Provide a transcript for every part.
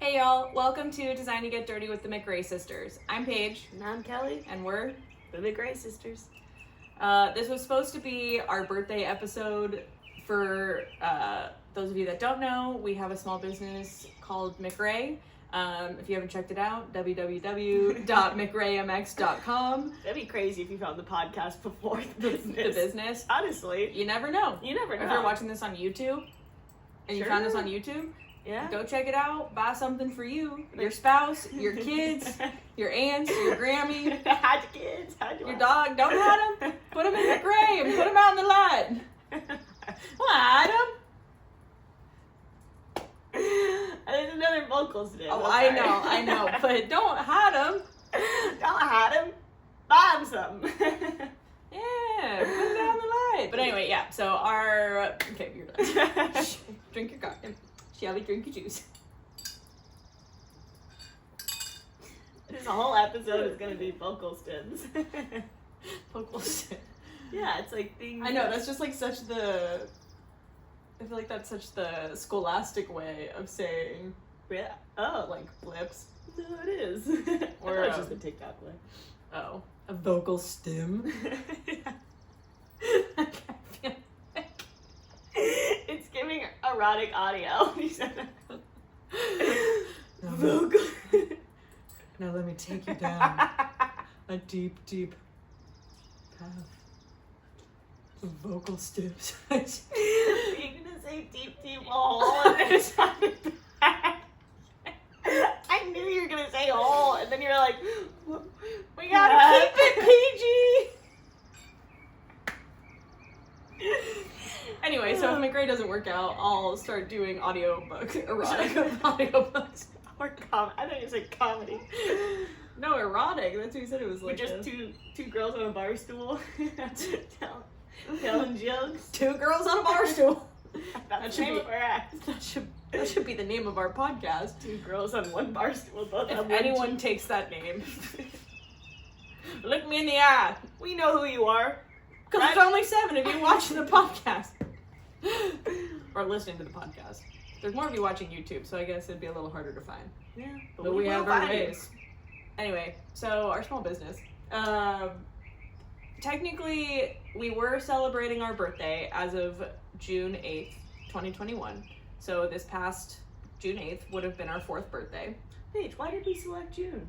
Hey y'all, welcome to Design to Get Dirty with the McRae Sisters. I'm Paige. And I'm Kelly. And we're the McRae Sisters. This was supposed to be our birthday episode. For those of you that don't know, we have a small business called McRae. If you haven't checked it out, www.mcraemx.com. That'd be crazy if you found the podcast before the business. Honestly. You never know. You never know. If you're watching this on YouTube and you found us on YouTube, yeah, go check it out. Buy something for you, your spouse, your kids, your aunts, your Grammy. Hide your kids. Hide your dog. Don't hide them. Put them in McRae and put them out in the light. Hide them. There's another vocals today. Oh, I know. But don't hide them. Don't hide them. Buy them something. Yeah, put it out in the light. But anyway, yeah. So okay, you're done. Drink your coffee. Shall we drink your juice? This whole episode is gonna be vocal stems. Vocal stems. Yeah, it's like things. I know, that's just like I feel like that's such the scholastic way of saying, yeah. Oh, like blips. No, it is. Or it's just a TikTok way. Oh, a vocal stem. It's giving erotic audio. Vocal. Now let me take you down a deep, deep path of vocal steps. You're gonna say deep, deep hole, and then it sounded bad. I knew you were gonna say hole, and then you're like, we gotta keep it PG. Anyway, so if McRae doesn't work out, I'll start doing erotic audiobooks. Or I thought you said comedy. No, erotic. That's what you said it was like. We're just two girls on a bar stool telling jokes. Two girls on a bar stool. That should be the name of our podcast. Two girls on one bar stool. Both if anyone takes that name, look me in the eye. We know who you are. Because there's only 7 of you watching the podcast. Or listening to the podcast. There's more of you watching YouTube, so I guess it'd be a little harder to find. Yeah. But we have our ways. Anyway, so our small business. Technically, we were celebrating our birthday as of June 8th, 2021. So this past June 8th would have been our 4th birthday. Paige, why did we select June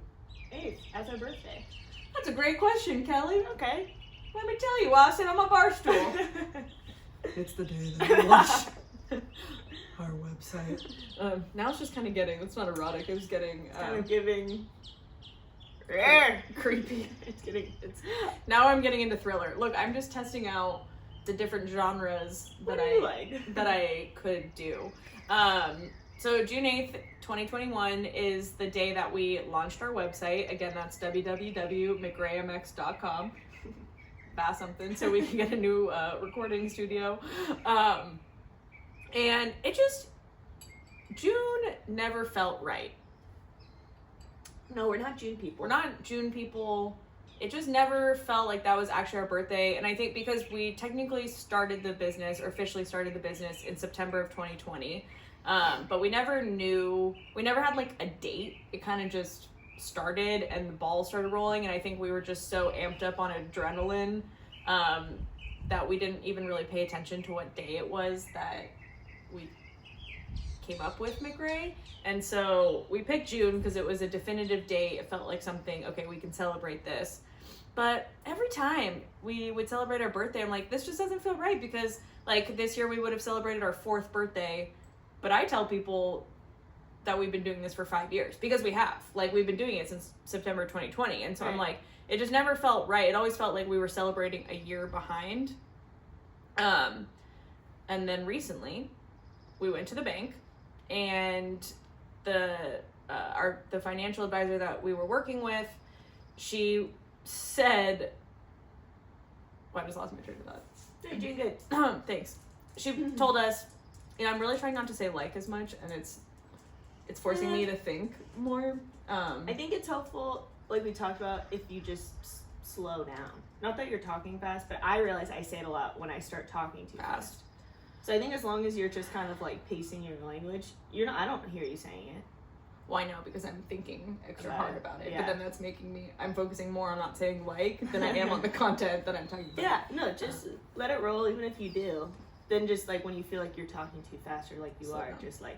8th as our birthday? That's a great question, Kelly. Okay. Let me tell you why I sit on my bar stool. It's the day that we launch our website. Now it's just kind of getting, it's not erotic, it's getting... kind of giving... creepy. Now I'm getting into thriller. Look, I'm just testing out the different genres that I could do. So June 8th, 2021 is the day that we launched our website. Again, that's www.mcraemx.com. Buy something so we can get a new recording studio. And June never felt right. No, we're not June people. We're not June people. It just never felt like that was actually our birthday. And I think because we technically started the business, or officially started the business in September of 2020. But we never had like a date. It kind of just started and the ball started rolling. And I think we were just so amped up on adrenaline that we didn't even really pay attention to what day it was that we came up with McRae. And so we picked June because it was a definitive date. It felt like something, okay, we can celebrate this. But every time we would celebrate our birthday, I'm like, this just doesn't feel right, because like this year we would have celebrated our 4th birthday. But I tell people that we've been doing this for 5 years, because we have. Like, we've been doing it since September 2020. And so right. I'm like, it just never felt right. It always felt like we were celebrating a year behind. And then recently we went to the bank, and the financial advisor that we were working with, she said, well, I just lost my train of thought. You're doing good. Thanks. She told us, I'm really trying not to say like as much, and it's forcing me to think more. I think it's helpful, like we talked about, if you just slow down. Not that you're talking fast, but I realize I say it a lot when I start talking too fast. So I think as long as you're just kind of like pacing your language, I don't hear you saying it. Well, I know, because I'm thinking extra About hard it, about it. yeah. But then that's making me, I'm focusing more on not saying than I am on the content that I'm talking about. Yeah, no, just let it roll, even if you do. Then just, like, when you feel like you're talking too fast or like you Slow are, down. just, like...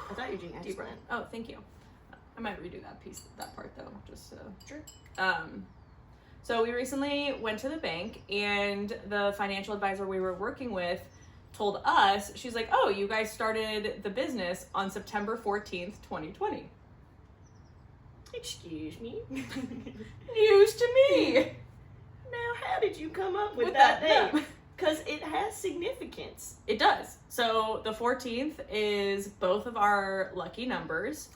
I thought you were doing Deep breath. excellent. Oh, thank you. I might redo that part, though, just so. Sure. So we recently went to the bank, and the financial advisor we were working with told us, she's like, oh, you guys started the business on September 14th, 2020. Excuse me. News to me! Now, how did you come up with With that that date? Because it has significance. It does. So the 14th is both of our lucky numbers.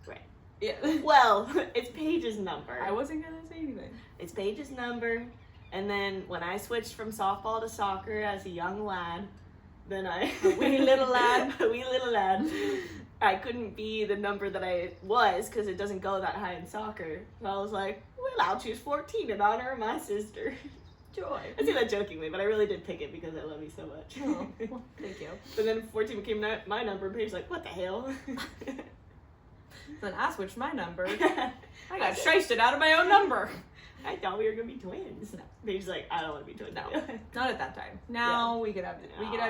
Right. Yeah. Well, it's Paige's number. I wasn't going to say anything. It's Paige's number. And then when I switched from softball to soccer as a young lad, then A wee little lad. a wee little lad. I couldn't be the number that I was because it doesn't go that high in soccer. So I was like, well, I'll choose 14 in honor of my sister. Joy. I say that jokingly, but I really did pick it because I love you so much. Oh, well, thank you. But then 14 became my number, and Paige's like, what the hell? Then I switched my number. I got shysted out of my own number. I thought we were gonna be twins. No. Paige's like, I don't want to be twins. No, not at that time. Now we could have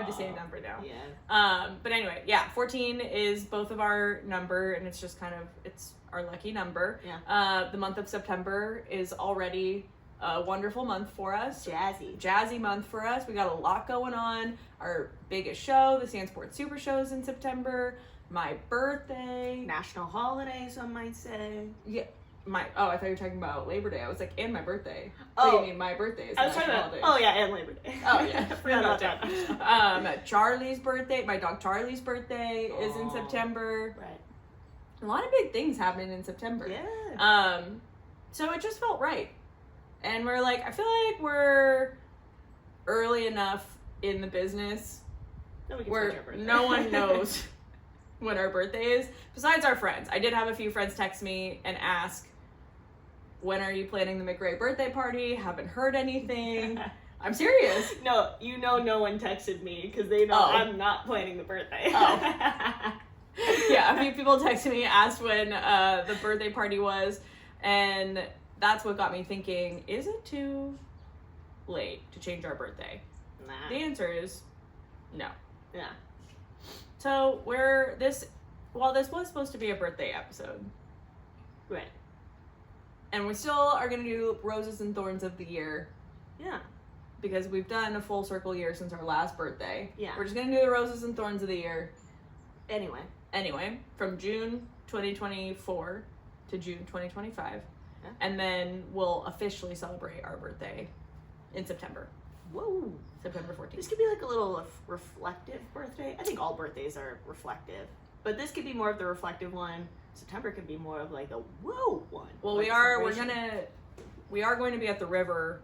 the same number now. Yeah. But anyway, yeah, 14 is both of our number, and it's just kind of, it's our lucky number. Yeah. The month of September is already a wonderful month for us. Jazzy month for us. We got a lot going on. Our biggest show, the Sand Sports Super Show, is in September. My birthday. National holiday, some might say. Yeah. I thought you were talking about Labor Day. I was like, and my birthday. Oh. So you mean my birthday is I was national talking about, holiday. oh yeah, and Labor Day. Oh yeah, Forgot about that. Charlie's birthday, my dog Charlie's birthday is in Oh. September. Right. A lot of big things happening in September. Yeah. So it just felt right. And we're like, I feel like we're early enough in the business Then we can where switch our birthday. no one knows when our birthday is, besides our friends. I did have a few friends text me and ask, when are you planning the McRae birthday party? Haven't heard anything. I'm serious. No, no one texted me because they know Oh. I'm not planning the birthday. Oh. Yeah, a few people texted me, asked when the birthday party was, and that's what got me thinking, is it too late to change our birthday? Nah. The answer is no. Yeah. So while this was supposed to be a birthday episode, Right. and we still are going to do Roses and Thorns of the Year, Yeah. because we've done a full circle year since our last birthday. Yeah. We're just going to do the Roses and Thorns of the Year Anyway. from June 2024 to June 2025. Yeah. And then we'll officially celebrate our birthday in September. Whoa. September 14th. This could be like a little reflective birthday. I think all birthdays are reflective. But this could be more of the reflective one. September could be more of like the whoa one. Well, like we are going to be at the river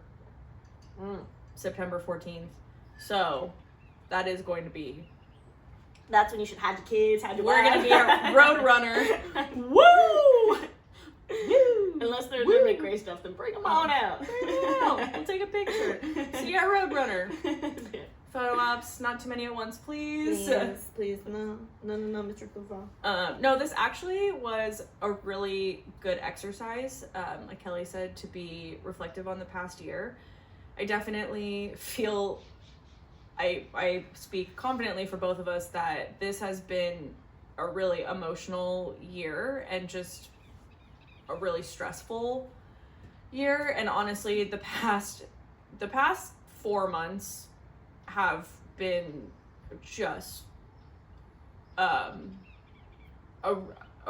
Mm. September 14th. So that is going to be, That's when you should have your kids, have your we're going to be a road runner. Woo! Woo! Unless they're Woo! doing McRae stuff, then bring them on out. We'll take a picture. See our road runner. Photo ops, not too many at once, please. Please, no, Mr. Kufa. No, this actually was a really good exercise, like Kelly said, to be reflective on the past year. I definitely feel, I speak confidently for both of us that this has been a really emotional year and just a really stressful year. And honestly, the past 4 months have been just a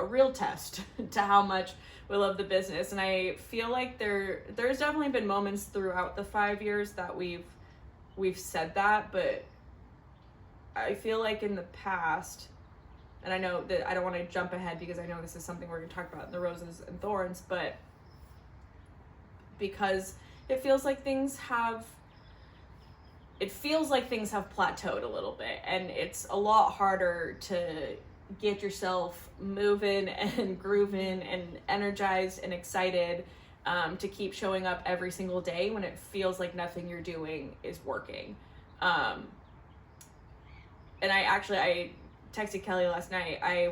real test to how much we love the business. And I feel like there's definitely been moments throughout the 5 years that we've said that, but I feel like in the past, and I know that I don't want to jump ahead because I know this is something we're going to talk about in the Roses and Thorns, but because it feels like things have plateaued a little bit, and it's a lot harder to get yourself moving and grooving and energized and excited to keep showing up every single day when it feels like nothing you're doing is working. And I texted Kelly last night. I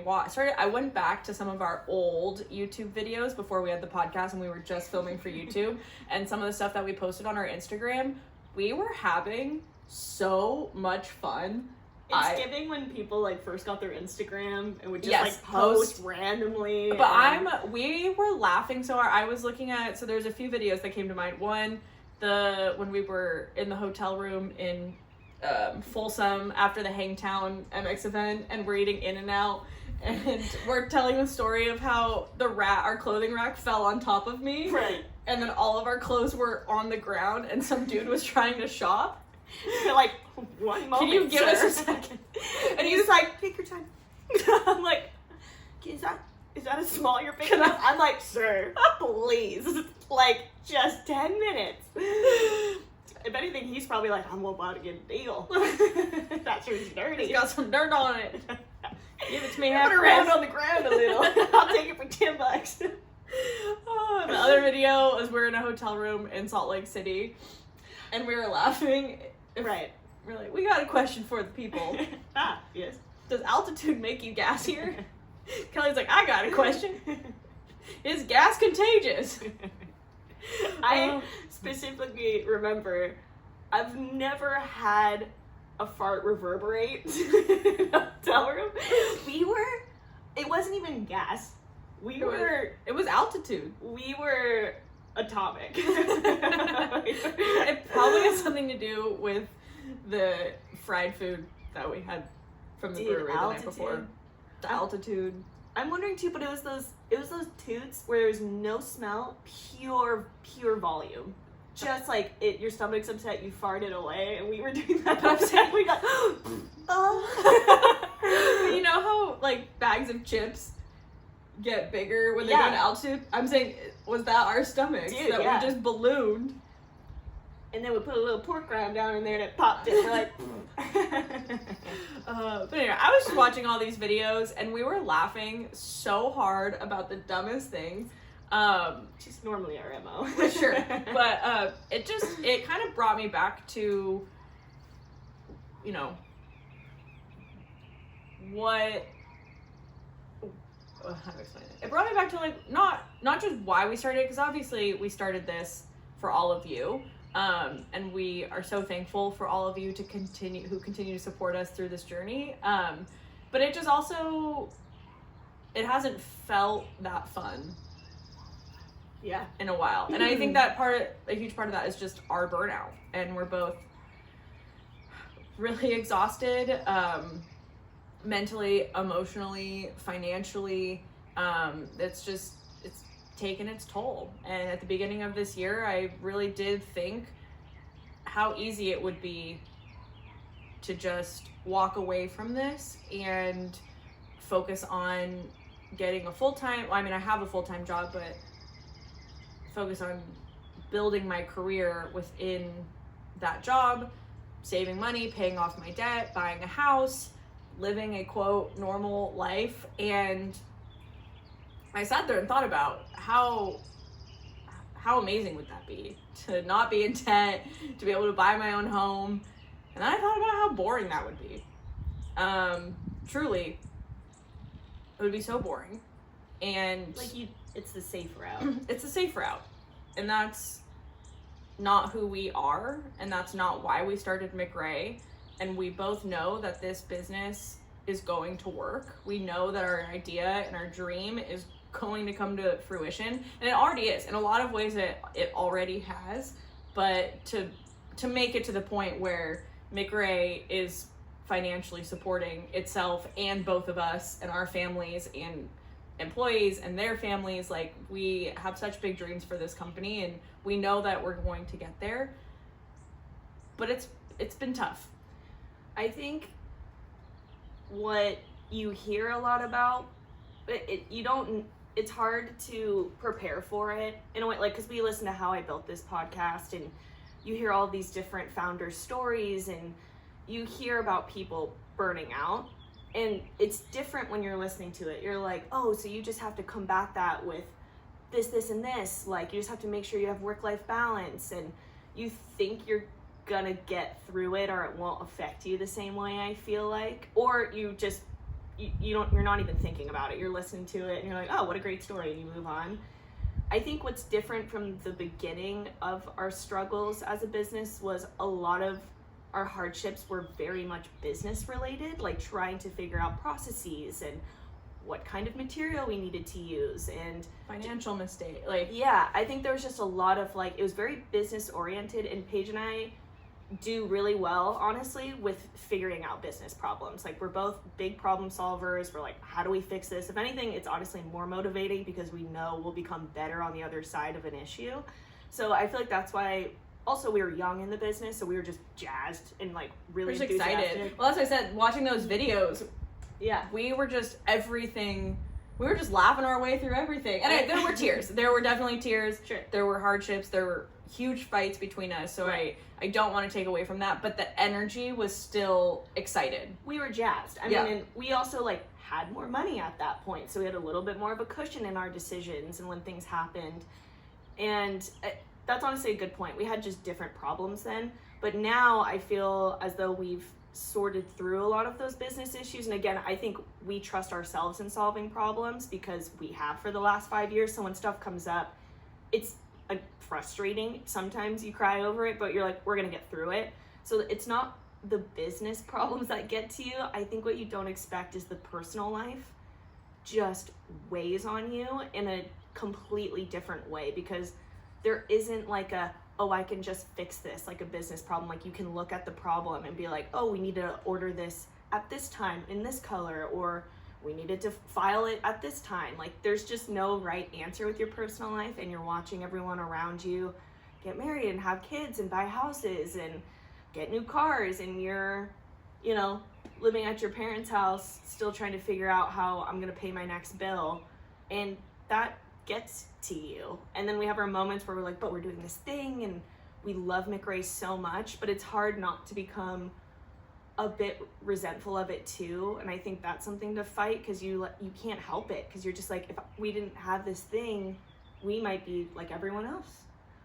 went back to some of our old YouTube videos before we had the podcast and we were just filming for YouTube, and some of the stuff that we posted on our Instagram. We were having so much fun. It's giving when people like first got their Instagram and would just Yes, like post randomly. But we were laughing so hard. I was looking at, so there's a few videos that came to mind. One, when we were in the hotel room in Folsom after the Hangtown MX event, and we're eating In-N-Out, and we're telling the story of how our clothing rack fell on top of me. Right. And then all of our clothes were on the ground and some dude was trying to shop. You're like, one moment, can you give sir? us a second? And he's like, take your time. I'm like, is that a small you're picking up? I'm like, sir, please. Like, just 10 minutes. If anything, he's probably like, I'm about to get a deal. That shirt's dirty. It's got some dirt on it. Give it to me Put half it around price. on the ground a little. I'll take it for $10. Oh, the other video is we're in a hotel room in Salt Lake City, and we were laughing. Right. We're like, we got a question for the people. Yes. Does altitude make you gassier? Kelly's like, I got a question. Is gas contagious? I specifically remember I've never had a fart reverberate in a hotel room. It wasn't even gas. It was altitude. We were atomic. It probably has something to do with the fried food that we had from the brewery the night before. The altitude. I'm wondering too, but it was those toots where there's no smell, pure volume. Just like your stomach's upset, you farted away, and we were doing that upset. We got oh. You know how like bags of chips get bigger when they go to altitude? I'm saying, was that our stomachs that we just ballooned? And then we put a little pork rind down in there and it popped it. We're like, but anyway, I was just watching all these videos and we were laughing so hard about the dumbest things. Just normally our MO. For sure. But it kind of brought me back to, you know, how to explain it? It brought me back to like not just why we started, because obviously we started this for all of you, and we are so thankful for all of you who continue to support us through this journey. But it just also, it hasn't felt that fun. Yeah. In a while, and I think that a huge part of that is just our burnout, and we're both really exhausted. Mentally, emotionally, financially, it's taken its toll. And at the beginning of this year, I really did think how easy it would be to just walk away from this and focus on getting a full-time, I have a full-time job, but focus on building my career within that job, saving money, paying off my debt, buying a house, living a quote normal life. And I sat there and thought about how amazing would that be to not be in debt, to be able to buy my own home. And then I thought about how boring that would be. Truly, it would be so boring. And it's the safe route. It's a safe route, and that's not who we are, and that's not why we started McRae. And we both know that this business is going to work. We know that our idea and our dream is going to come to fruition, and it already is. In a lot of ways it already has, but to make it to the point where McRae is financially supporting itself and both of us and our families and employees and their families, like, we have such big dreams for this company, and we know that we're going to get there, but it's been tough. I think what you hear a lot about, it's hard to prepare for it in a way, like, because we listen to How I Built This podcast, and you hear all these different founders' stories, and you hear about people burning out, and it's different when you're listening to it. You're like, oh, so you just have to combat that with this, and this. Like, you just have to make sure you have work-life balance, and you think you're gonna get through it or it won't affect you the same way, I feel like. Or you just you're not even thinking about it. You're listening to it and you're like, oh, what a great story, and you move on. I think what's different from the beginning of our struggles as a business was a lot of our hardships were very much business related, like trying to figure out processes and what kind of material we needed to use and financial mistake. Like, yeah, I think there was just a lot of like, it was very business oriented, and Paige and I do really well, honestly, with figuring out business problems. Like, we're both big problem solvers. We're like, how do we fix this? If anything, it's honestly more motivating because we know we'll become better on the other side of an issue. So I feel like that's why. Also, we were young in the business, so we were just jazzed and like really excited. Well, as I said, watching those videos, yeah, we were just everything. We were just laughing our way through everything, and there were tears. There were definitely tears. Sure. There were hardships. There were huge fights between us. So right. I don't want to take away from that, but the energy was still excited. We were jazzed. I mean, and we also like had more money at that point, so we had a little bit more of a cushion in our decisions and when things happened, and. That's honestly a good point. We had just different problems then, but now I feel as though we've sorted through a lot of those business issues. And again, I think we trust ourselves in solving problems because we have for the last 5 years. So when stuff comes up, it's frustrating. Sometimes you cry over it, but you're like, we're going to get through it. So it's not the business problems that get to you. I think what you don't expect is the personal life just weighs on you in a completely different way, because there isn't like a, oh, I can just fix this, like a business problem. Like, you can look at the problem and be like, oh, we need to order this at this time in this color, or we needed to file it at this time. Like, there's just no right answer with your personal life, and you're watching everyone around you get married and have kids and buy houses and get new cars, and you're, you know, living at your parents' house, still trying to figure out how I'm gonna pay my next bill. And that gets to you. And then we have our moments where we're like, but we're doing this thing and we love McRae so much, but it's hard not to become a bit resentful of it too. And I think that's something to fight, because you can't help it, because you're just like, if we didn't have this thing, we might be like everyone else.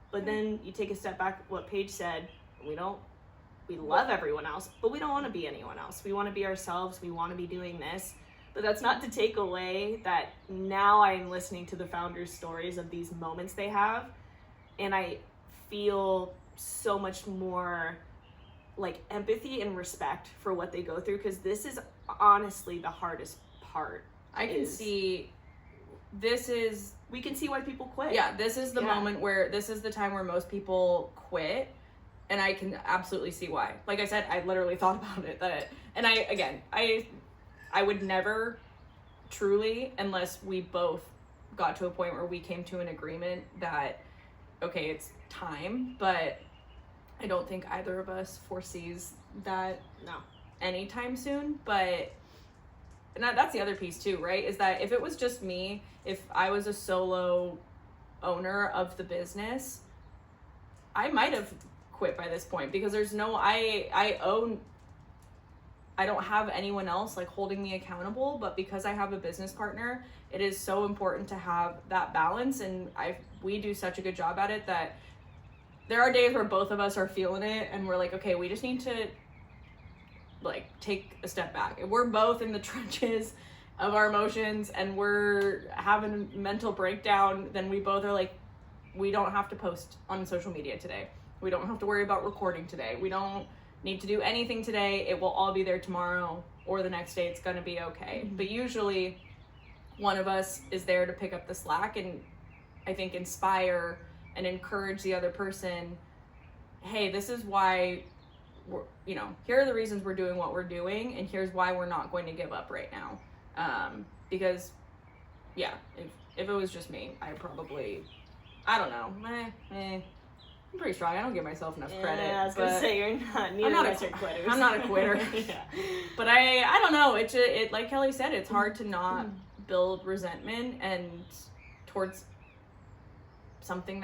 But then you take a step back, what Paige said, we love everyone else, but we don't want to be anyone else. We want to be ourselves. We want to be doing this. But that's not to take away that now I'm listening to the founders' stories of these moments they have, and I feel so much more like empathy and respect for what they go through, because this is honestly the hardest part. I can see we can see why people quit. Yeah, this is the moment where, this is the time where most people quit, and I can absolutely see why. Like I said, I literally thought about it, and I would never truly, unless we both got to a point where we came to an agreement that, okay, it's time, but I don't think either of us foresees that anytime soon. But and that's the other piece too, right? Is that if it was just me, if I was a solo owner of the business, I might have quit by this point, because there's no, I don't have anyone else like holding me accountable. But because I have a business partner, it is so important to have that balance, and we do such a good job at it that there are days where both of us are feeling it and we're like, okay, we just need to like take a step back. If we're both in the trenches of our emotions and we're having a mental breakdown, then we both are like, we don't have to post on social media today. We don't have to worry about recording today. We don't need to do anything today. It will all be there tomorrow or the next day. It's going to be okay. Mm-hmm. But usually one of us is there to pick up the slack and I think inspire and encourage the other person. Hey, this is why we're, here are the reasons we're doing what we're doing, and here's why we're not going to give up right now. Because yeah, if it was just me, I don't know. I'm pretty strong. I don't give myself enough credit. Yeah, I was gonna say you're not. Neither of us are quitters. I'm not a quitter. Yeah. But I don't know. It like Kelly said, it's hard to not build resentment and towards something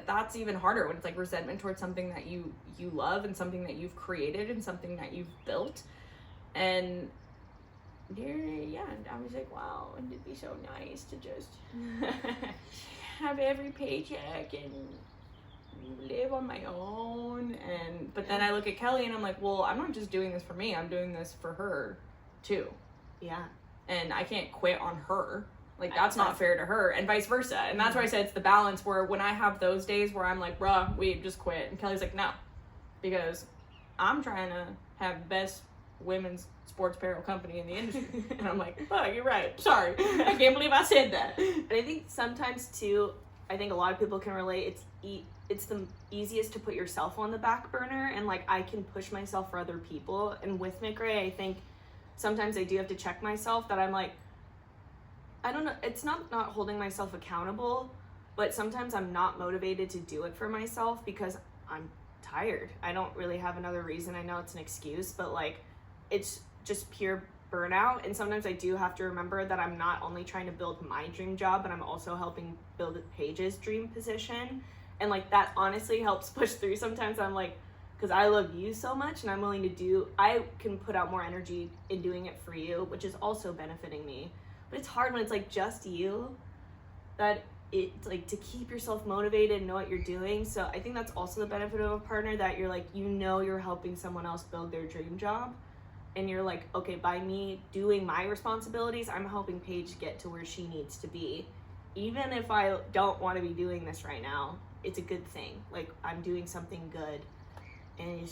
that's even harder when it's like resentment towards something that you love and something that you've created and something that you've built. And I was like, wow, wouldn't it be so nice to just have every paycheck and live on my own. But then I look at Kelly and I'm like, well, I'm not just doing this for me, I'm doing this for her too. Yeah. And I can't quit on her. Like, that's not fair to her, and vice versa. And that's why I said it's the balance where when I have those days where I'm like, bruh, we just quit. And Kelly's like, no. Because I'm trying to have the best women's sports apparel company in the industry. And I'm like, oh, you're right. Sorry. I can't believe I said that. And I think sometimes, too, I think a lot of people can relate. It's the easiest to put yourself on the back burner. And, like, I can push myself for other people. And with McRae, I think sometimes I do have to check myself that I'm like, I don't know, it's not holding myself accountable, but sometimes I'm not motivated to do it for myself because I'm tired. I don't really have another reason. I know it's an excuse, but like, it's just pure burnout. And sometimes I do have to remember that I'm not only trying to build my dream job, but I'm also helping build Paige's dream position. And like, that honestly helps push through. Sometimes I'm like, because I love you so much and I'm willing to I can put out more energy in doing it for you, which is also benefiting me. But it's hard when it's like just you, that it's like to keep yourself motivated and know what you're doing. So I think that's also the benefit of a partner, that you're like, you're helping someone else build their dream job. And you're like, okay, by me doing my responsibilities, I'm helping Paige get to where she needs to be. Even if I don't want to be doing this right now, it's a good thing. Like, I'm doing something good. And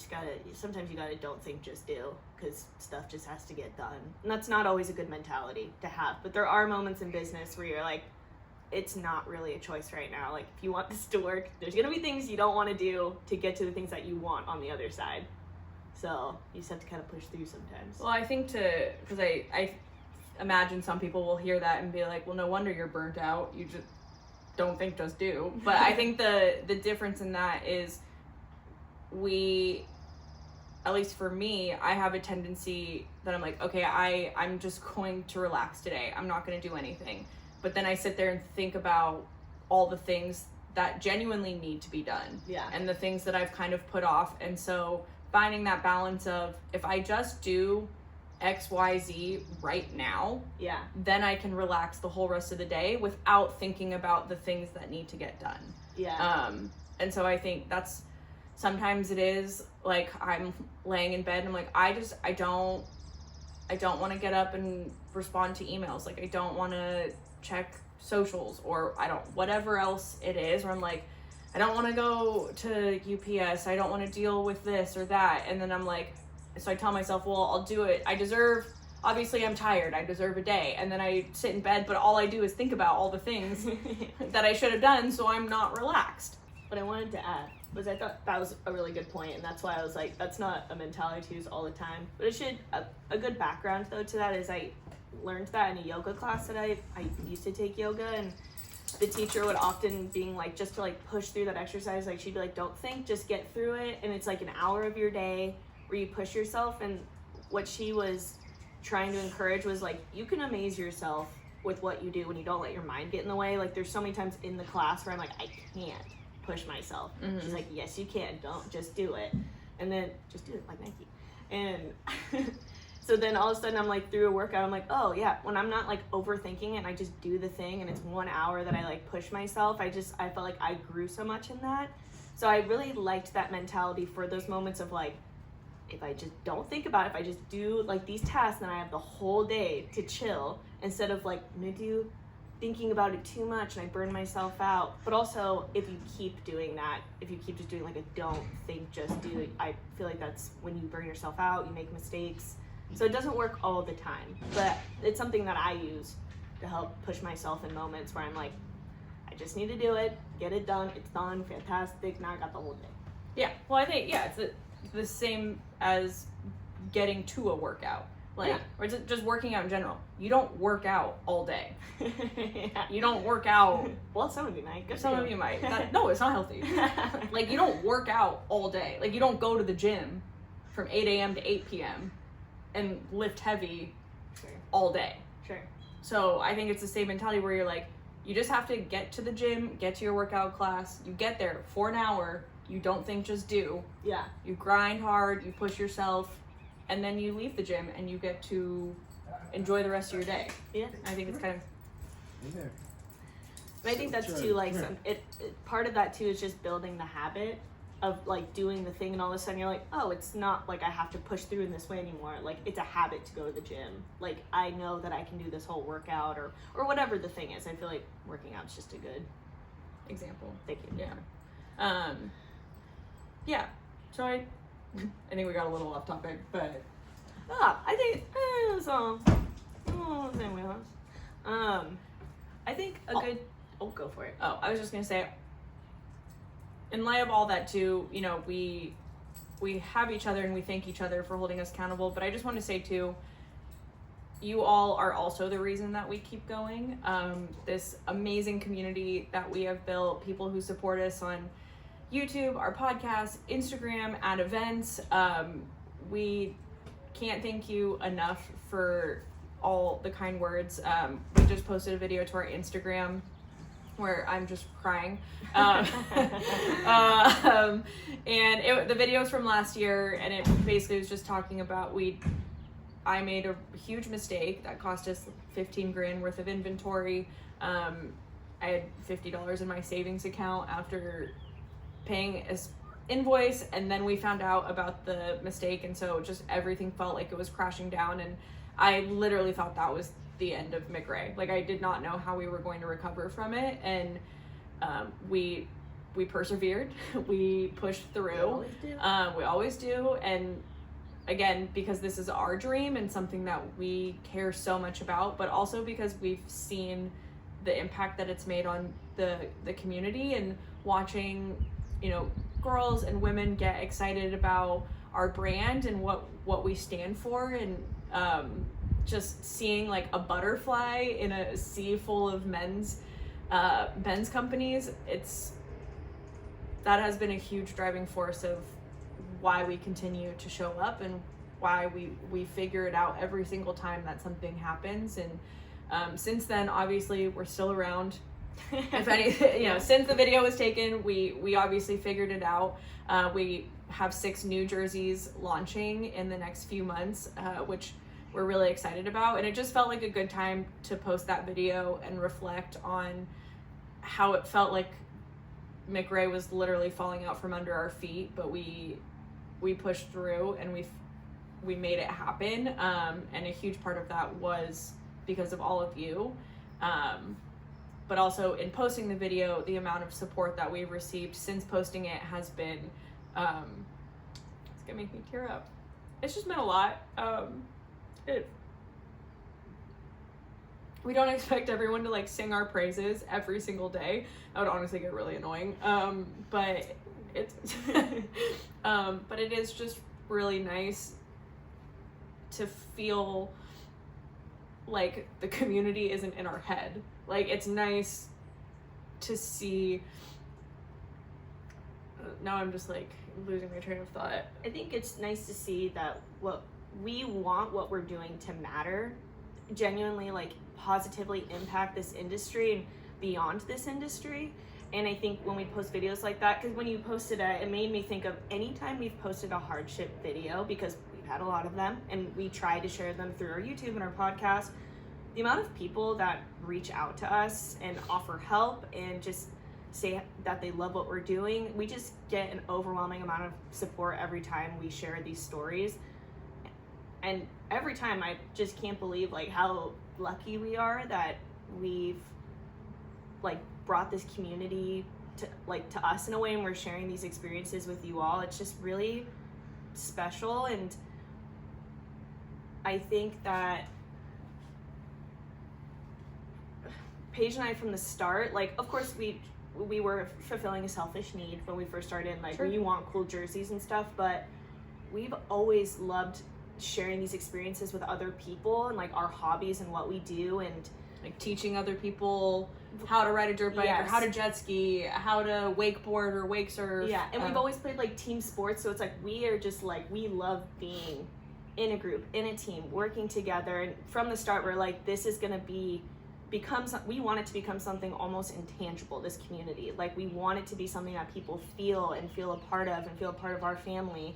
sometimes you gotta don't think, just do, because stuff just has to get done. And that's not always a good mentality to have. But there are moments in business where you're like, it's not really a choice right now. Like, if you want this to work, there's gonna be things you don't want to do to get to the things that you want on the other side. So you just have to kind of push through sometimes. Well, I think because I imagine some people will hear that and be like, well, no wonder you're burnt out. You just don't think, just do. But I think the difference in that is, at least for me, I have a tendency that I'm like, okay, I'm just going to relax today. I'm not going to do anything. But then I sit there and think about all the things that genuinely need to be done. Yeah. And the things that I've kind of put off. And so finding that balance of, if I just do X, Y, Z right now, yeah, then I can relax the whole rest of the day without thinking about the things that need to get done. Yeah. And so I think sometimes it is like, I'm laying in bed and I'm like, I don't want to get up and respond to emails. Like, I don't want to check socials, or whatever else it is, or I'm like, I don't want to go to UPS. I don't want to deal with this or that. And then I'm like, so I tell myself, well, I'll do it. Obviously I'm tired. I deserve a day. And then I sit in bed, but all I do is think about all the things that I should have done. So I'm not relaxed. What I wanted to add was, I thought that was a really good point, and that's why I was like, that's not a mentality to use all the time. But a good background though to that is, I learned that in a yoga class that I used to take yoga, and the teacher would often being like, just to like push through that exercise, like she'd be like, don't think, just get through it. And it's like an hour of your day where you push yourself. And what she was trying to encourage was like, you can amaze yourself with what you do when you don't let your mind get in the way. Like, there's so many times in the class where I'm like, I can't push myself. Mm-hmm. She's like, yes you can, don't, just do it. And then just do it like Nike. And so then all of a sudden I'm like, through a workout, I'm like, oh yeah, when I'm not like overthinking it and I just do the thing, and it's 1 hour that I like push myself, I felt like I grew so much in that. So I really liked that mentality for those moments of like, if I just don't think about it, if I just do like these tasks, then I have the whole day to chill, instead of like, thinking about it too much and I burn myself out. But also, if you keep doing that, if you keep just doing like a don't think, just do it, I feel like that's when you burn yourself out, you make mistakes. So it doesn't work all the time, but it's something that I use to help push myself in moments where I'm like, I just need to do it, get it done, it's done, fantastic, now I got the whole day. Yeah, well, I think, it's the same as getting to a workout. Like, yeah. Or just working out in general. You don't work out all day. Yeah. You don't work out. Well, some of you might. Some of you might. No, it's not healthy. Like, you don't work out all day. Like, you don't go to the gym from 8 a.m. to 8 p.m. and lift heavy all day. Sure. So I think it's the same mentality where you're like, you just have to get to the gym, get to your workout class. You get there for an hour. You don't think, just do. Yeah. You grind hard. You push yourself. And then you leave the gym and you get to enjoy the rest of your day. Yeah. I think it's kind of... But I think that's too, like, part of that too is just building the habit of like doing the thing, and all of a sudden you're like, oh, it's not like I have to push through in this way anymore. Like it's a habit to go to the gym. Like I know that I can do this whole workout or whatever the thing is. I feel like working out is just a good example. Thank you. Yeah. Yeah. So I think we got a little off topic, but I think same wheelhouse. I think a good. Oh, go for it. I was just gonna say, in light of all that too, you know, we have each other and we thank each other for holding us accountable. But I just want to say too, you all are also the reason that we keep going. This amazing community that we have built, people who support us on YouTube, our podcast, Instagram, at events. We can't thank you enough for all the kind words. We just posted a video to our Instagram where I'm just crying. And the video was from last year, and it basically was just talking about I made a huge mistake that cost us $15,000 worth of inventory. I had $50 in my savings account after paying an invoice, and then we found out about the mistake, and so just everything felt like it was crashing down, and I literally thought that was the end of McRae. Like I did not know how we were going to recover from it, and we persevered. We pushed through. We always do. And again, because this is our dream and something that we care so much about, but also because we've seen the impact that it's made on the community, and watching, you know, girls and women get excited about our brand and what we stand for, and just seeing like a butterfly in a sea full of men's companies, that has been a huge driving force of why we continue to show up, and why we figure it out every single time that something happens. And since then, obviously, we're still around. If anything, you know, since the video was taken, we obviously figured it out. We have 6 new jerseys launching in the next few months, which we're really excited about. And it just felt like a good time to post that video and reflect on how it felt like McRae was literally falling out from under our feet, but we pushed through, and we made it happen. And a huge part of that was because of all of you. But also in posting the video, the amount of support that we've received since posting it has been, it's gonna make me tear up. It's just meant a lot. We don't expect everyone to like sing our praises every single day. That would honestly get really annoying. But it's, but it is just really nice to feel like the community isn't in our head. Like it's nice to see. Now I'm just like losing my train of thought. I think it's nice to see that what we want, what we're doing to matter, genuinely like positively impact this industry and beyond this industry. And I think when we post videos like that, because when you posted it made me think of anytime we've posted a hardship video, because we've had a lot of them and we try to share them through our YouTube and our podcast, the amount of people that reach out to us and offer help and just say that they love what we're doing, we just get an overwhelming amount of support every time we share these stories. And every time I just can't believe like how lucky we are that we've like brought this community to us in a way, and we're sharing these experiences with you all. It's just really special. And I think that Paige and I from the start, like of course we were fulfilling a selfish need when we first started, like Sure. We want cool jerseys and stuff, but we've always loved sharing these experiences with other people and like our hobbies and what we do, and Like teaching other people how to ride a dirt bike, Yes. or how to jet ski, how to wakeboard or wake surf. Yeah, and we've always played like team sports, so it's like we are just like, we love being in a group, in a team, working together. And from the start, we're like, this is gonna we want it to become something almost intangible, this community. Like we want it to be something that people feel a part of, and feel a part of our family.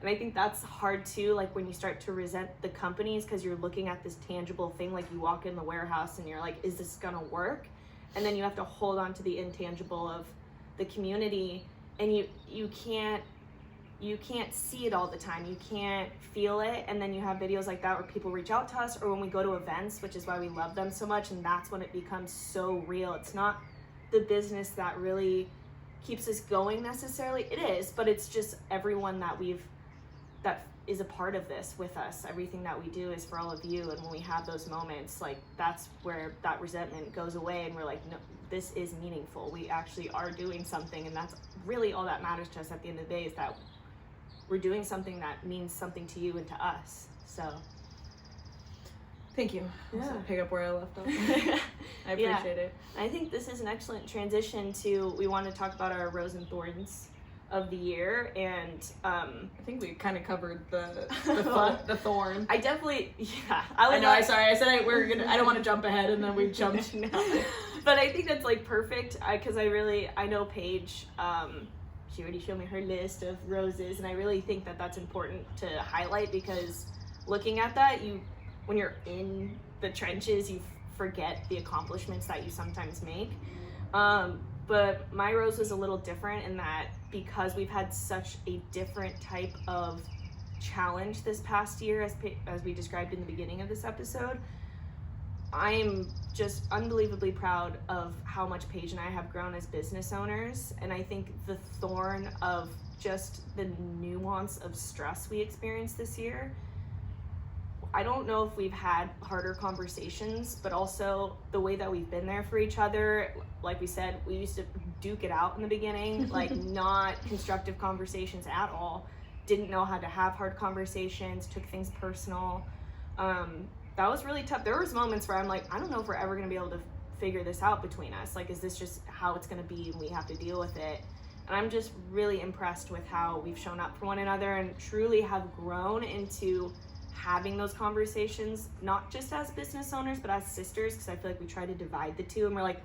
And I think that's hard too, like when you start to resent the companies because you're looking at this tangible thing, like you walk in the warehouse and you're like, is this gonna work? And then you have to hold on to the intangible of the community and you can't see it all the time. You can't feel it. And then you have videos like that where people reach out to us, or when we go to events, which is why we love them so much. And that's when it becomes so real. It's not the business that really keeps us going necessarily. It is, but it's just everyone that is a part of this with us. Everything that we do is for all of you. And when we have those moments, like, that's where that resentment goes away, and we're like, no, this is meaningful. We actually are doing something. And that's really all that matters to us at the end of the day, is that we're doing something that means something to you and to us. So thank you. Yeah. So pick up where I left off. I appreciate it. I think this is an excellent transition to, we want to talk about our Rose and Thorns of the year. And I think we kind of covered the thorn. I definitely, I know. Sorry, I said I don't want to jump ahead, and then we jumped. No. But I think that's like perfect, because I know Paige. She already showed me her list of roses, and I really think that that's important to highlight, because looking at that, when you're in the trenches, you forget the accomplishments that you sometimes make. But my rose was a little different in that, because we've had such a different type of challenge this past year, as we described in the beginning of this episode, I am just unbelievably proud of how much Paige and I have grown as business owners. And I think the thorn of just the nuance of stress we experienced this year, I don't know if we've had harder conversations, but also the way that we've been there for each other. Like we said, we used to duke it out in the beginning, like not constructive conversations at all. Didn't know how to have hard conversations, took things personal. That was really tough. There was moments where I'm like, I don't know if we're ever going to be able to figure this out between us. Like, is this just how it's going to be, and we have to deal with it? And I'm just really impressed with how we've shown up for one another, and truly have grown into having those conversations, not just as business owners, but as sisters, because I feel like we try to divide the two, and we're like,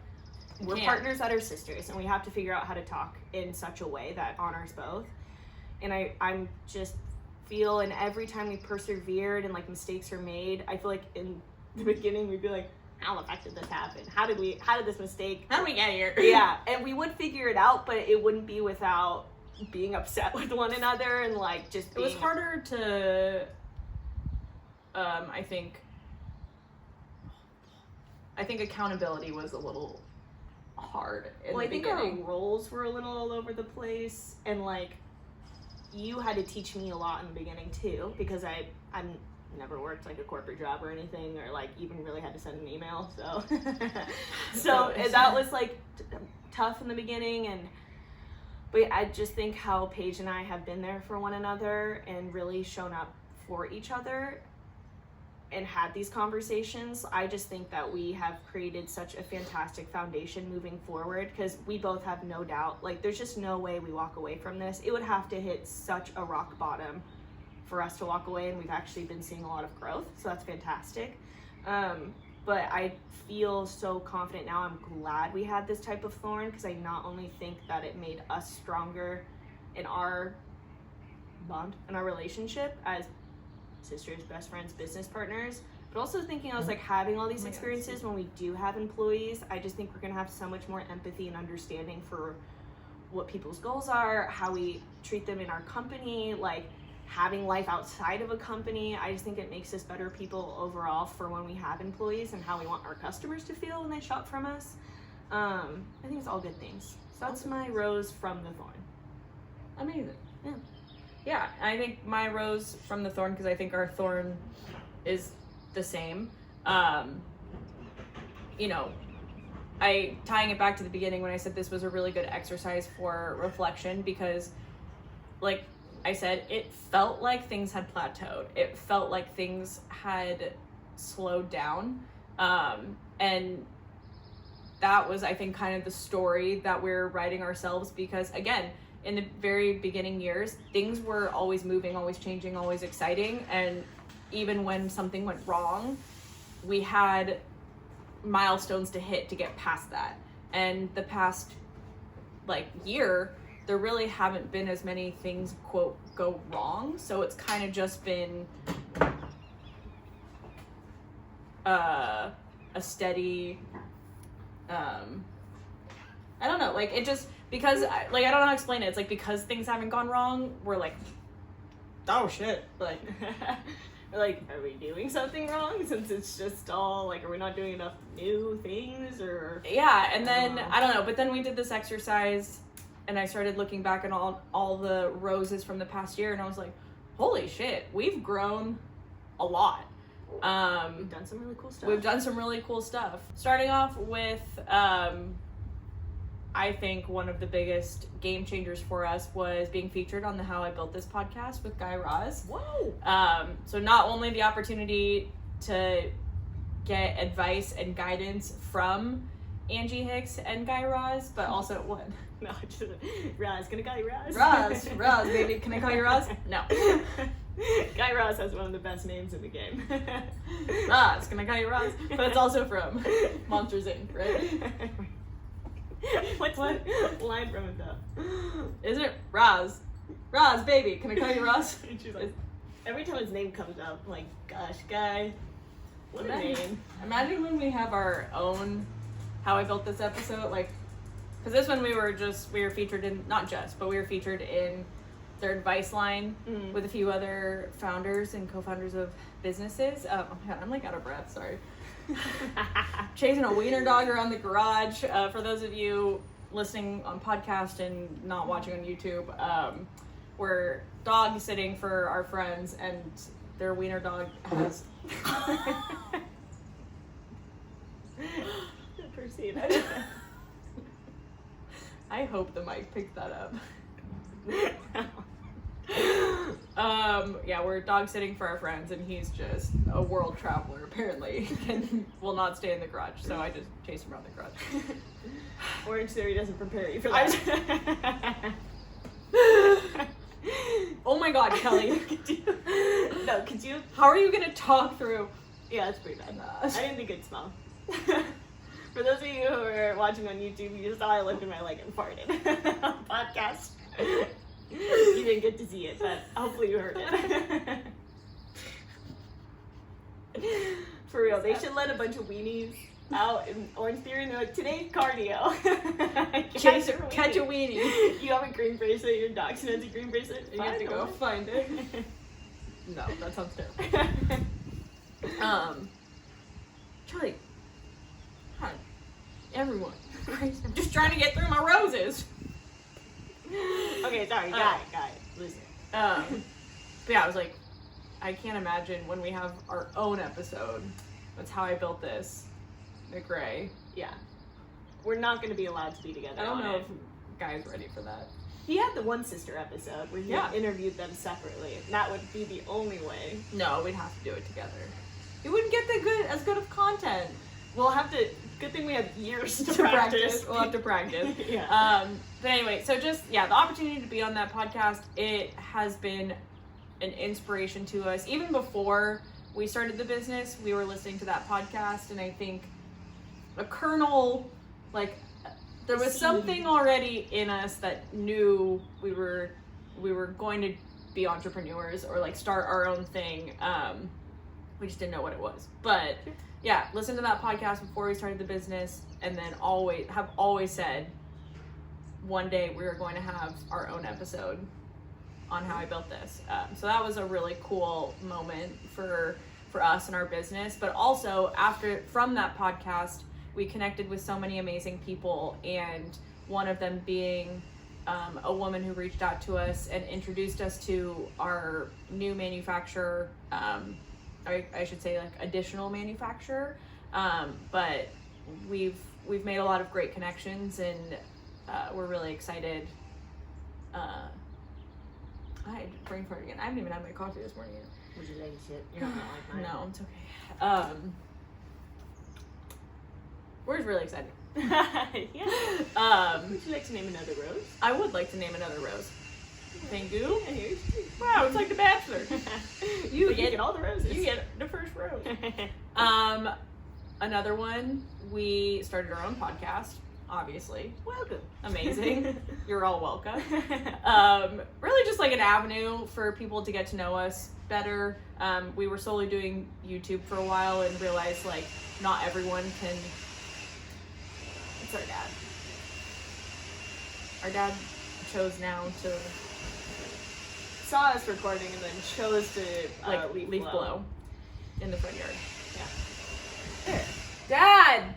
we're partners that are sisters, and we have to figure out how to talk in such a way that honors both. And I'm just feel, and every time we persevered and like mistakes are made, I feel like in the beginning we'd be like, how the fuck did this happen? How did this mistake? How did we get here? Yeah, and we would figure it out, but it wouldn't be without being upset with one another, and like just being... It was harder to, I think accountability was a little hard in the beginning. I think our roles were a little all over the place, and like, you had to teach me a lot in the beginning too, because I've never worked like a corporate job or anything, or like even really had to send an email, so that was like tough in the beginning. But I just think how Paige and I have been there for one another and really shown up for each other and had these conversations. I just think that we have created such a fantastic foundation moving forward, because we both have no doubt, like, there's just no way we walk away from this. It would have to hit such a rock bottom for us to walk away, and we've actually been seeing a lot of growth, so that's fantastic. But I feel so confident now. I'm glad we had this type of thorn, because I not only think that it made us stronger in our bond and our relationship as sisters, best friends, business partners, but also thinking, I was like, having all these experiences when we do have employees, I just think we're gonna have so much more empathy and understanding for what people's goals are, how we treat them in our company, like having life outside of a company. I just think it makes us better people overall for when we have employees, and how we want our customers to feel when they shop from us. I think it's all good things. So that's my rose from the thorn. Amazing. Yeah. Yeah, I think my rose from the thorn, because I think our thorn is the same. Tying it back to the beginning when I said this was a really good exercise for reflection, because like I said, it felt like things had plateaued. It felt like things had slowed down. And that was, I think, kind of the story that we're writing ourselves, because again, in the very beginning years, things were always moving, always changing, always exciting. And even when something went wrong, we had milestones to hit to get past that. And the past year, there really haven't been as many things, quote, go wrong. So it's kind of just been a steady I don't know, like, it just, because, I don't know how to explain it. It's like, because things haven't gone wrong, we're like, oh shit, like, like, are we doing something wrong? Since it's just all, like, are we not doing enough new things, or? Yeah, and then, I don't know, but then we did this exercise, and I started looking back at all the roses from the past year, and I was like, holy shit, we've grown a lot. We've done some really cool stuff. We've done some really cool stuff. Starting off with, I think one of the biggest game changers for us was being featured on the How I Built This podcast with Guy Raz. Whoa! So not only the opportunity to get advice and guidance from Angie Hicks and Guy Raz, but also what? No, just Raz. Can I call you Raz? Raz, baby. Can I call you Raz? No. Guy Raz has one of the best names in the game. Raz, can I call you Raz? But it's also from Monsters Inc., right? What's the line from it though? Isn't it Raz? Raz, baby, can I call you Raz? She's like, every time his name comes up, I'm like, gosh, Guy, what a name. Imagine when we have our own How I Built This episode, like, because this one we were featured in, but we were featured in their advice line with a few other founders and co-founders of businesses. Oh my god, I'm like out of breath, sorry. Chasing a wiener dog around the garage. For those of you listening on podcast and not watching on YouTube, we're dog sitting for our friends, and their wiener dog has Proceed. I hope the mic picked that up. Yeah, we're dog sitting for our friends, and he's just a world traveler apparently, and will not stay in the garage, so I just chase him around the garage. Orange Theory doesn't prepare you for that. Oh my god, Kelly. Could you? How are you gonna talk through? Yeah, that's pretty bad. I didn't think it'd smell. For those of you who are watching on YouTube, you just saw I lifted my leg and farted on the podcast. You didn't get to see it, but hopefully you heard it. For real, they should let a bunch of weenies out in Orange Theory and they're like, today's cardio. Catch a weenie. You have a green bracelet, your dachshund has a green bracelet, and You have to go find it. No, that sounds terrible. Charlie. Hi. Everyone. I'm just trying to get through my roses. Okay, sorry, guy, listen. But yeah, I was like, I can't imagine when we have our own episode. That's How I Built This. McRae. Yeah. We're not going to be allowed to be together. I don't know if Guy's ready for that. He had the One Sister episode where he interviewed them separately. That would be the only way. No, we'd have to do it together. You wouldn't get as good of content. We'll have to. Good thing we have years to practice. We'll have to practice. Yeah. But anyway, so just the opportunity to be on that podcast, it has been an inspiration to us. Even before we started the business, we were listening to that podcast, and I think a kernel, like, there was something already in us that knew we were going to be entrepreneurs or like start our own thing. We just didn't know what it was, but. Yeah, listen to that podcast before we started the business, and then always said one day we were going to have our own episode on How I Built This. So that was a really cool moment for us and our business. But also from that podcast, we connected with so many amazing people, and one of them being a woman who reached out to us and introduced us to our new manufacturer. I should say like additional manufacturer, but we've made a lot of great connections, and we're really excited. I had brain fart again. I haven't even had my coffee this morning yet. Would you like shit? You're not gonna like mine. No, it's okay. We're just really excited. Yeah. Would you like to name another rose? I would like to name another rose. Thank you. Here's Wow, it's like The Bachelor. You get all the roses. You get the first rose. Another one, we started our own podcast, obviously. Welcome. Amazing. You're all welcome. Really just like an avenue for people to get to know us better. We were solely doing YouTube for a while and realized like not everyone can. It's our dad. our dad chose now to saw us recording and then chose to leaf blow in the front yard. Yeah. Dad!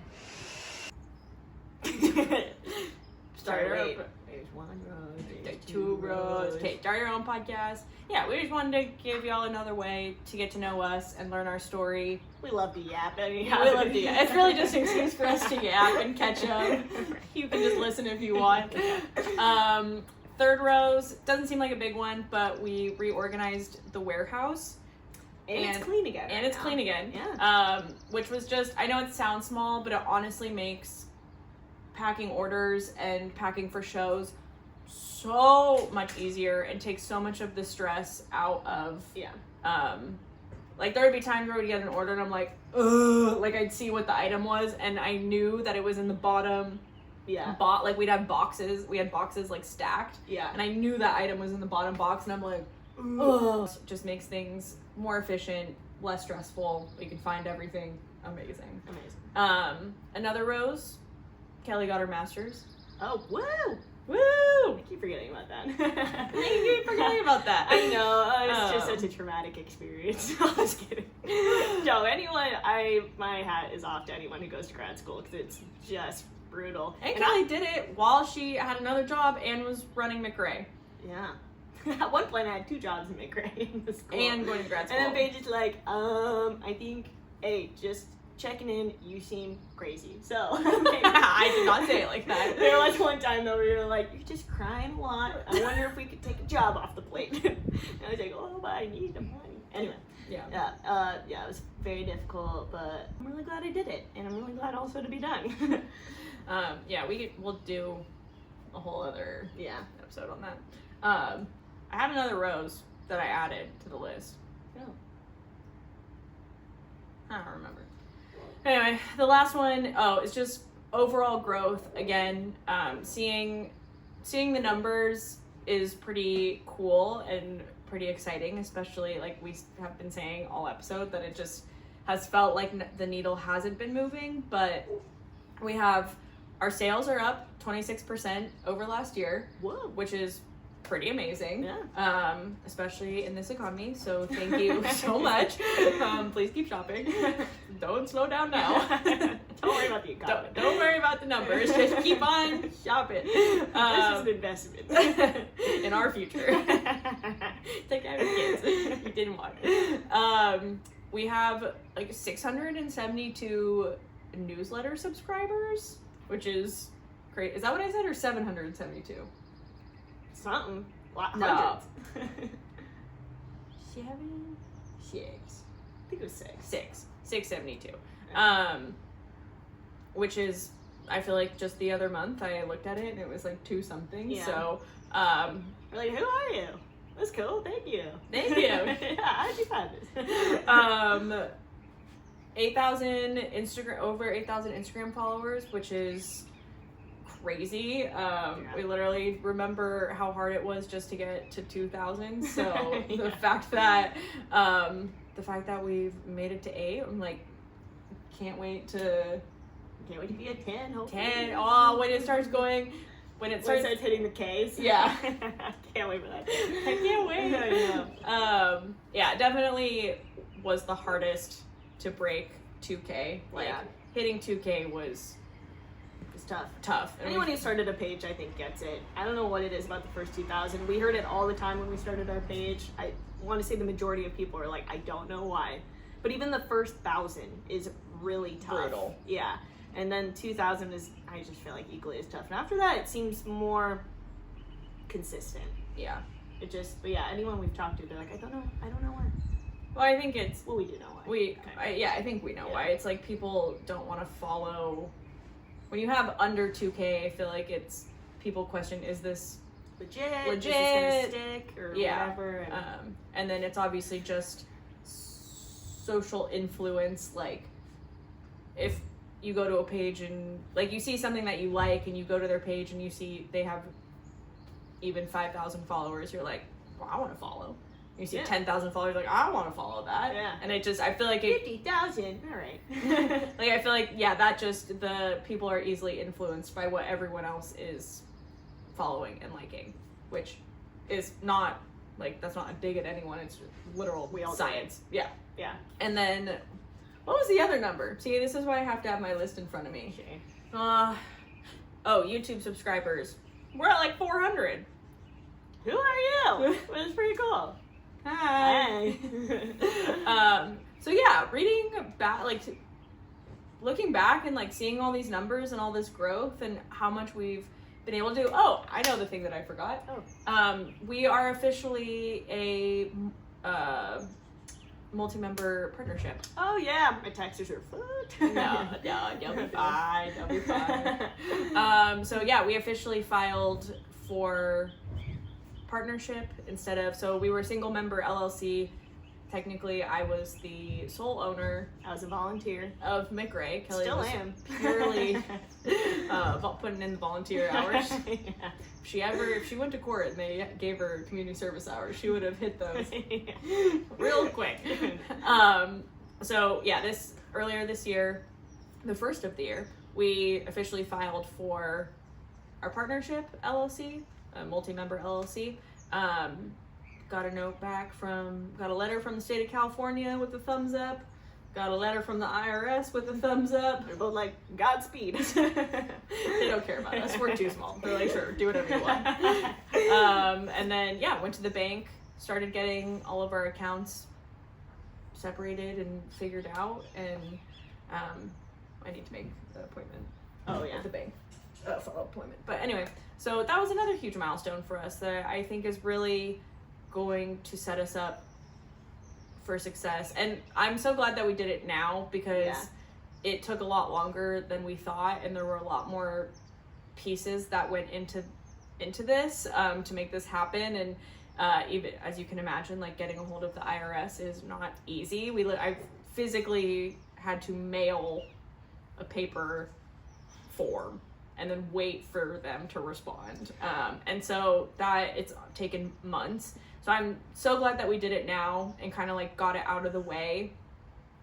Sorry, wait. There's one rose, there's two roses. Okay, start your own podcast. Yeah, we just wanted to give y'all another way to get to know us and learn our story. We love to yap. Yeah, we love to yap. It's really just an excuse for us to yap and catch up. You can just listen if you want. Third rose, doesn't seem like a big one, but we reorganized the warehouse. And it's clean again. And it's clean again. Yeah. Which was just, I know it sounds small, but it honestly makes packing orders and packing for shows so much easier and takes so much of the stress out of like there would be times where I would get an order and I'm like, ugh, like I'd see what the item was and I knew that it was in the bottom like we'd had boxes like stacked and I knew that item was in the bottom box and I'm like, ugh. It just makes things more efficient, less stressful, you can find everything. Amazing. Another rose, Kelly got her master's. Oh, woo! Woo! I keep forgetting about that. I keep forgetting about that. I know. It's just such a traumatic experience. I was kidding. No, my hat is off to anyone who goes to grad school because it's just brutal. And Kelly did it while she had another job and was running McRae. Yeah. At one point, I had 2 jobs in McRae in the school. And going to grad school. And then Paige is like, I think, hey, just checking in, you seem crazy. So I did not say it like that. There was one time though where you were like, you're just crying a lot. I wonder if we could take a job off the plate. And I was like, oh, but I need the money. Anyway. Yeah, it was very difficult, but I'm really glad I did it. And I'm really glad also to be done. We'll do a whole other episode on that. I had another rose that I added to the list. Oh. I don't remember. Anyway, the last one, it's just overall growth. Again, seeing the numbers is pretty cool and pretty exciting, especially like we have been saying all episode that it just has felt like the needle hasn't been moving, but our sales are up 26% over last year. Whoa. Which is pretty amazing. Yeah. Especially in this economy. So thank you so much. Please keep shopping. Don't slow down now. Don't worry about the economy. Don't worry about the numbers. Just keep on shopping. This is an investment in our future. Take care of your kids. You didn't want it. We have like 672 newsletter subscribers, which is great. Is that what I said, or 772? Something. Hundreds. No. 6. I think it was 6. 672. Which is, I feel like just the other month I looked at it and it was like 2 something. Yeah. So, we're like, who are you? That's cool. Thank you. Thank you. Yeah, how'd you find this? 8,000 over 8,000 Instagram followers, which is crazy. We literally remember how hard it was just to get to 2,000. So the fact that we've made it to 8, I'm like, can't wait to be at 10. Hopefully. 10. Oh, when it starts going. When it starts hitting the Ks. Yeah. Can't wait for that. I can't wait. I know. Definitely was the hardest to break 2K. Hitting 2K was tough. And anyone who started a page, I think, gets it. I don't know what it is about the first 2,000. We heard it all the time when we started our page. I want to say the majority of people are like, I don't know why. But even the first 1,000 is really tough. Brutal. Yeah. And then 2,000 is, I just feel like, equally as tough. And after that, it seems more consistent. Yeah. Anyone we've talked to, they're like, I don't know why. Well, I think it's... Well, we do know why. I think we know why. It's like people don't want to follow... When you have under 2K, I feel like it's... People question, is this legit? Is this gonna stick? Or whatever. And then it's obviously just social influence. Like, if you go to a page and... Like, you see something that you like, and you go to their page and you see they have even 5,000 followers, you're like, well, I want to follow. You see 10,000 followers, like, I want to follow that. Yeah. And it just, I feel like it... 50,000, all right. Like, I feel like, that just, the people are easily influenced by what everyone else is following and liking, which is not like, that's not a dig at anyone, it's literal science. Yeah. Yeah. And then what was the other number? See, this is why I have to have my list in front of me. Okay. YouTube subscribers. We're at like 400. Who are you? That's pretty cool. Hi. So yeah, reading back, like looking back and like seeing all these numbers and all this growth and how much we've been able to do. Oh, I know the thing that I forgot. We are officially a multi-member partnership. Oh yeah, my taxes are foot. No, you'll be fine. You'll be fine. So yeah, we officially filed for partnership instead of, so we were single member LLC. Technically, I was the sole owner. I was a volunteer of McRae. Kelly Still was am. purely putting in the volunteer hours. Yeah. If she went to court and they gave her community service hours, she would have hit those real quick. So yeah, earlier this year, the first of the year, we officially filed for our partnership LLC, a multi-member LLC. Got a letter from the state of California with a thumbs up. Got a letter from the IRS with a thumbs up. They're both like, Godspeed. They don't care about us. We're too small. They're like, sure, do whatever you want. And then, yeah, went to the bank, started getting all of our accounts separated and figured out. And I need to make the appointment. Oh, yeah. At the bank. Follow-up appointment. But anyway, so that was another huge milestone for us that I think is really going to set us up for success. And I'm so glad that we did it now, because it took a lot longer than we thought, and there were a lot more pieces that went into this to make this happen. And even as you can imagine, like getting a hold of the IRS is not easy. I physically had to mail a paper form and then wait for them to respond. And so that it's taken months. So I'm so glad that we did it now and kind of like got it out of the way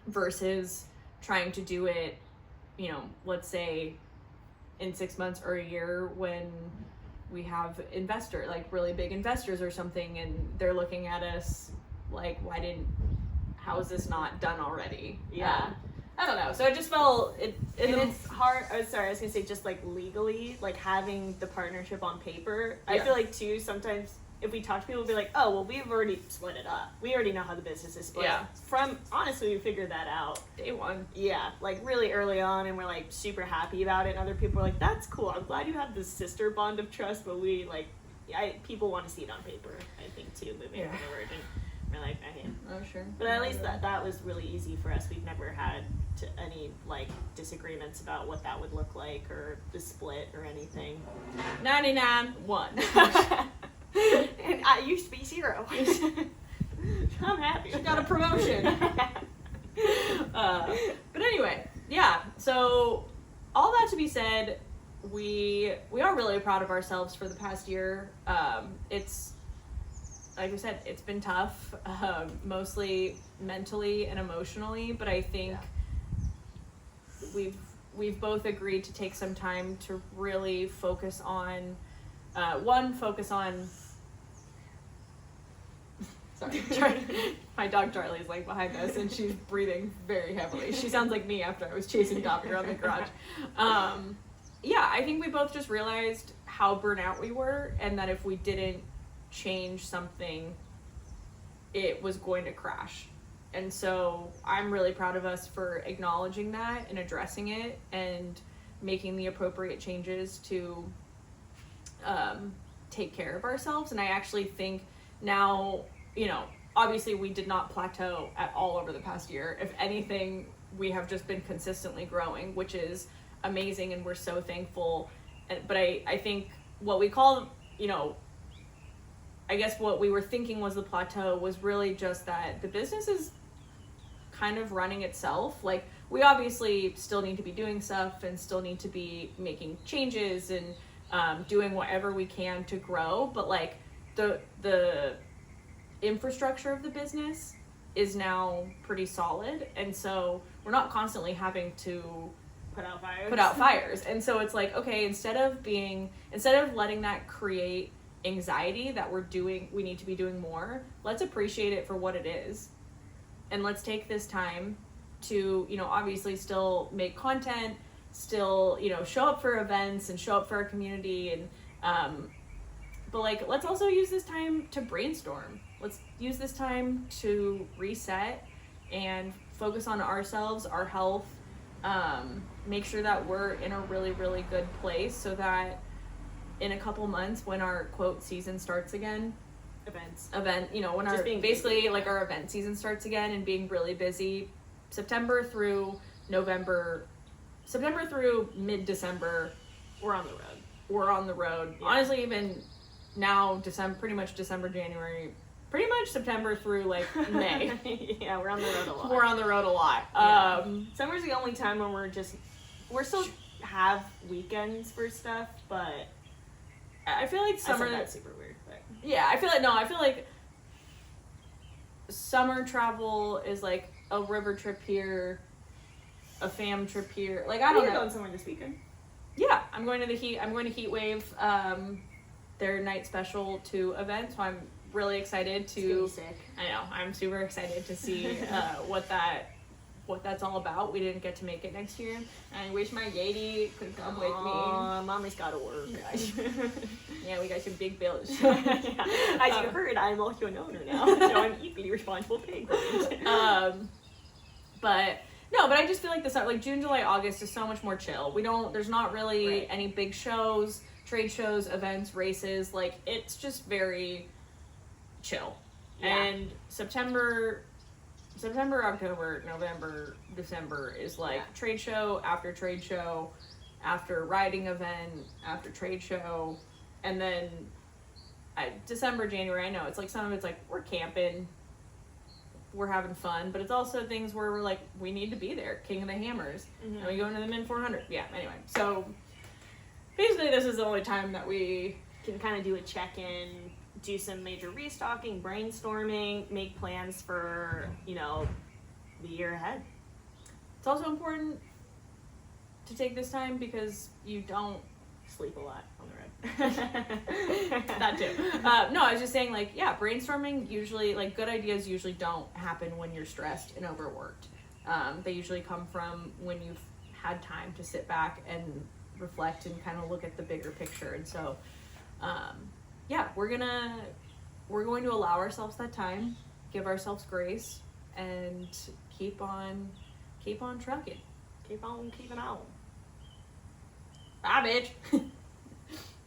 versus trying to do it, let's say in 6 months or a year when we have really big investors or something, and they're looking at us like, how is this not done already? Yeah. I don't know. So I just felt it's hard. Oh, sorry, I was gonna say, just like legally, like having the partnership on paper. I feel like too, sometimes if we talk to people, we'll be like, oh, well, we've already split it up. We already know how the business is split. Yeah. Honestly, we figured that out day one. Yeah, like really early on, and we're like super happy about it. And other people are like, that's cool. I'm glad you have this sister bond of trust, but people want to see it on paper, I think, too, moving forward. And we're like, oh, sure. But at least that was really easy for us. We've never had any like disagreements about what that would look like or the split or anything. 99-1. And I used to be 0. I'm happy. She got a promotion. But anyway, yeah. So all that to be said, we are really proud of ourselves for the past year. It's, like we said, it's been tough, mostly mentally and emotionally, but I think we've both agreed to take some time to really focus on sorry, my dog Charlie is like behind us and she's breathing very heavily. She sounds like me after I was chasing Dobby around the garage. I think we both just realized how burnt out we were, and that if we didn't change something, it was going to crash. And so I'm really proud of us for acknowledging that and addressing it and making the appropriate changes to take care of ourselves. And I actually think now, obviously we did not plateau at all over the past year. If anything, we have just been consistently growing, which is amazing, and we're so thankful. But I think what we call, I guess what we were thinking was the plateau was really just that the business is kind of running itself. Like, we obviously still need to be doing stuff and still need to be making changes and doing whatever we can to grow, but like the infrastructure of the business is now pretty solid, and so we're not constantly having to put out fires. And so it's like, okay, instead of letting that create anxiety that we need to be doing more, let's appreciate it for what it is. And let's take this time to, obviously still make content, still, show up for events and show up for our community. And, but like, let's also use this time to brainstorm. Let's use this time to reset and focus on ourselves, our health, make sure that we're in a really, really good place so that in a couple months when our quote season starts again, when our basically like our event season starts again and being really busy, September through mid-December, we're on the road. Yeah. Honestly, even now, pretty much December, January, pretty much September through like May. Yeah, we're on the road a lot. We're on the road a lot. Yeah. Summer's the only time when we're still have weekends for stuff, but I feel like summer. That's super weird. But. Yeah, I feel like summer travel is like a river trip here, a fam trip here. Like I don't know. You're going somewhere this weekend. Yeah, I'm going to Heat Wave, their night special 2 event. So I'm really excited to. It's gonna be sick. I know. I'm super excited to see what that's all about. We didn't get to make it next year. I wish my Yadi could come with me. Mommy's gotta work. Yeah, we got some big bills. As you heard, I'm also an owner now, so I'm equally responsible for paying for it. But I just feel like like June, July, August is so much more chill. There's not really any big shows, trade shows, events, races. Like it's just very chill. Yeah. And September, October, November, December is like trade show, after riding event, after trade show, and then December, January, I know it's like some of it's like we're camping, we're having fun, but it's also things where we're like, we need to be there, King of the Hammers, and we go into the Min 400. Yeah, anyway, so basically this is the only time that we can kind of do a check-in, do some major restocking, brainstorming, make plans for, the year ahead. It's also important to take this time because you don't sleep a lot on the road. That too. No, I was just saying, like, yeah, brainstorming usually, like, good ideas usually don't happen when you're stressed and overworked. They usually come from when you've had time to sit back and reflect and kind of look at the bigger picture. And so, yeah, we're going to allow ourselves that time, give ourselves grace, and keep on trucking. Keep on keeping on. Bye, bitch.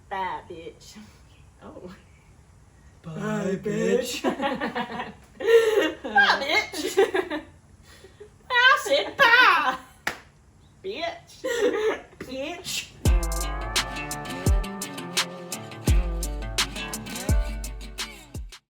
Bye, bitch. Oh. Bye, bitch. Bye, bitch. I said bye. Bitch. Bitch.